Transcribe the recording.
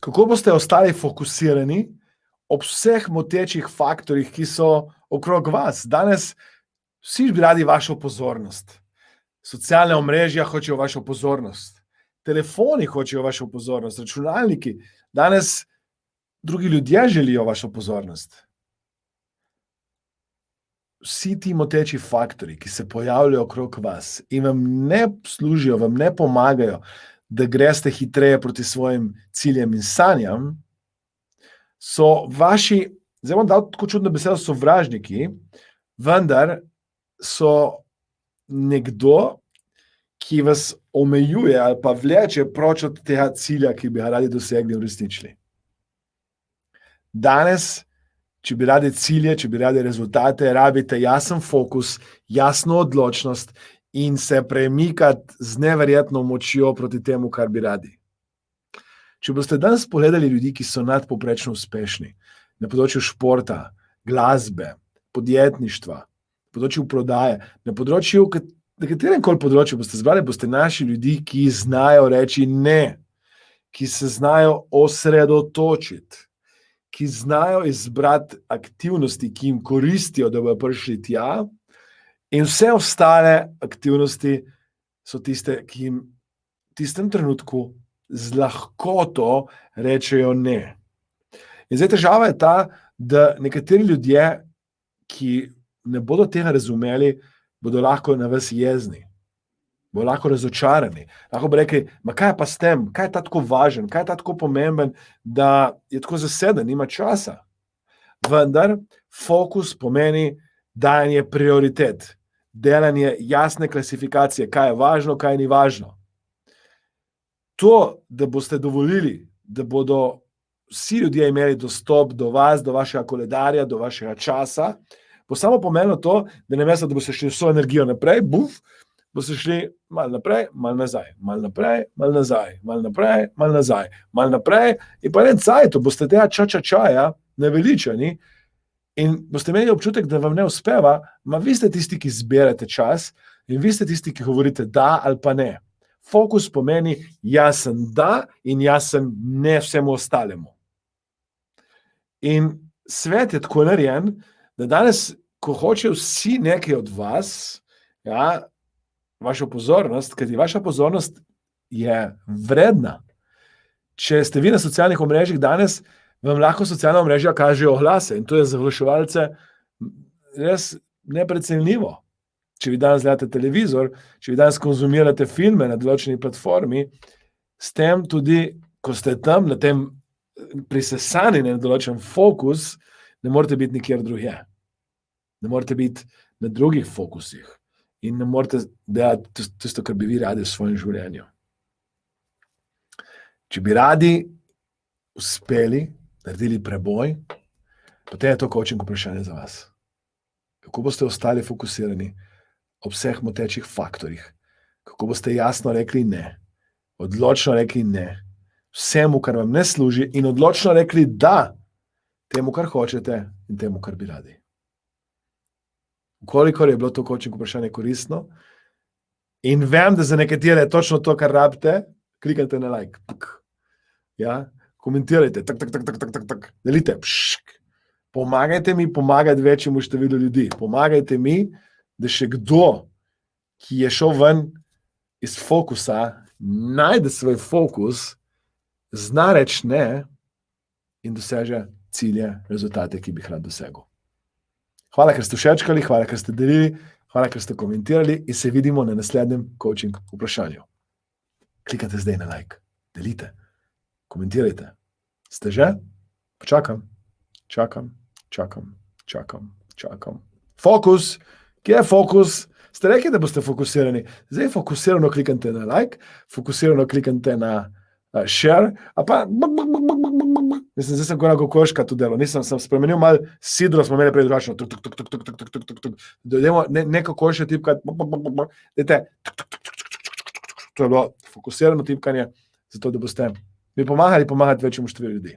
Kako boste ostali fokusirani ob vseh motečih faktorjih, ki so okrog vas? Danes vsi bi radi vašo pozornost. Socialne omrežja hočejo vašo pozornost. Telefoni hočejo vašo pozornost. Računalniki. Danes drugi ljudje želijo vašo pozornost. Vsi ti moteči faktorji, ki se pojavljajo okrog vas in vam ne služijo, vam ne pomagajo, da greste hitreje proti svojim ciljem in sanjam, so vaši, zdaj bom dal tako čudno besedo, sovražniki, vendar so nekdo, ki vas omejuje ali pa vleče proč od tega cilja, ki bi ga radi dosegli in uresničili. Danes, če bi radi cilje, če bi radi rezultate, rabite jasen fokus, jasno odločnost in se premikati z neverjetno močjo proti temu, kar bi radi. Če boste danes pogledali ljudi, ki so nadpovprečno uspešni na področju športa, glasbe, podjetništva, na področju prodaje, na področju, na katerem koli področju boste zbrali, boste našli ljudi, ki znajo reči ne, ki se znajo osredotočiti, ki znajo izbrati aktivnosti, ki jim koristijo, da bodo prišli tja, in vse ostale aktivnosti so tiste, ki jim v tistem trenutku z lahkoto rečejo ne. In zdaj težava je ta, da nekateri ljudje, ki ne bodo tega razumeli, bodo lahko na vas jezni, bodo lahko razočarani. Lahko bi rekli, ma kaj pa s tem, kaj je ta tako važen, kaj je ta tako pomemben, da je tako zaseden, nima časa. Vendar fokus pomeni dajanje prioritet, delanje jasne klasifikacije, kaj je važno, kaj ni važno. To, da boste dovolili, da bodo vsi ljudje imeli dostop do vas, do vašega koledarja, do vašega časa, bo samo pomenilo to, da namesto, da boste šli vso energijo naprej, boste šli malo naprej, malo nazaj, malo naprej, malo nazaj, malo naprej, malo nazaj, malo naprej in pa en cajt, boste tega čačačaja naveličani in boste imeli občutek, da vam ne uspeva, ma vi ste tisti, ki zberete čas in vi ste tisti, ki govorite da ali pa ne. Fokus pomeni jasen da in jasen ne vsemu ostalemu. In svet je tako narejen, da danes, ko hočejo vsi nekaj od vas, vašo pozornost, kajti vaša pozornost je vredna. Če ste vi na socialnih omrežjih danes, vam lahko socialna omrežja kažejo oglase in to je za oglaševalce res neprecenljivo. Če vi danes gledate televizor, če vi danes konzumirate filme na določeni platformi, s tem tudi, ko ste tam na tem prisesani na določen fokus, ne morete biti nikjer drugje. Ne morete biti na drugih fokusih in ne morete delati tisto, kar bi vi radi v svojem življenju. Če bi radi uspeli, naredili preboj, potem je to coaching vprašanje za vas. Kako boste ostali fokusirani ob vseh motečih faktorjih? Kako boste jasno rekli ne, odločno rekli ne, vsemu, kar vam ne služi in odločno rekli da temu, kar hočete in temu, kar bi radi. Kolikor je bilo to coaching vprašanje koristno in vem, da za nekatere je točno to, kar rabite, klikajte na like. Komentirajte, delite, pomagajte mi pomagati večjemu številu ljudi. Pomagajte mi, da še kdo, ki je šel ven iz fokusa, najde svoj fokus, zna reči ne in doseže cilje, rezultate, ki bi jih rad dosegel. Hvala, ker ste všečkali, hvala, ker ste delili, hvala, ker ste komentirali in se vidimo na naslednjem coaching vprašanju. Klikajte zdaj na like, delite, komentirajte. Ste že? Počakam. Čakam. Fokus. Kje je fokus? Ste rekli, da boste fokusirani. Zdaj fokusirano klikajte na like, fokusirano klikajte na share, a pa zdaj sem kot kokoška to delo. Sem spremenil malo sidro, smo imeli prej drugačno. Dajmo ne kokošče tipkati. Dajte. To je bilo fokusirano tipkanje, zato da boste mi pomagati večjemu številu ljudi.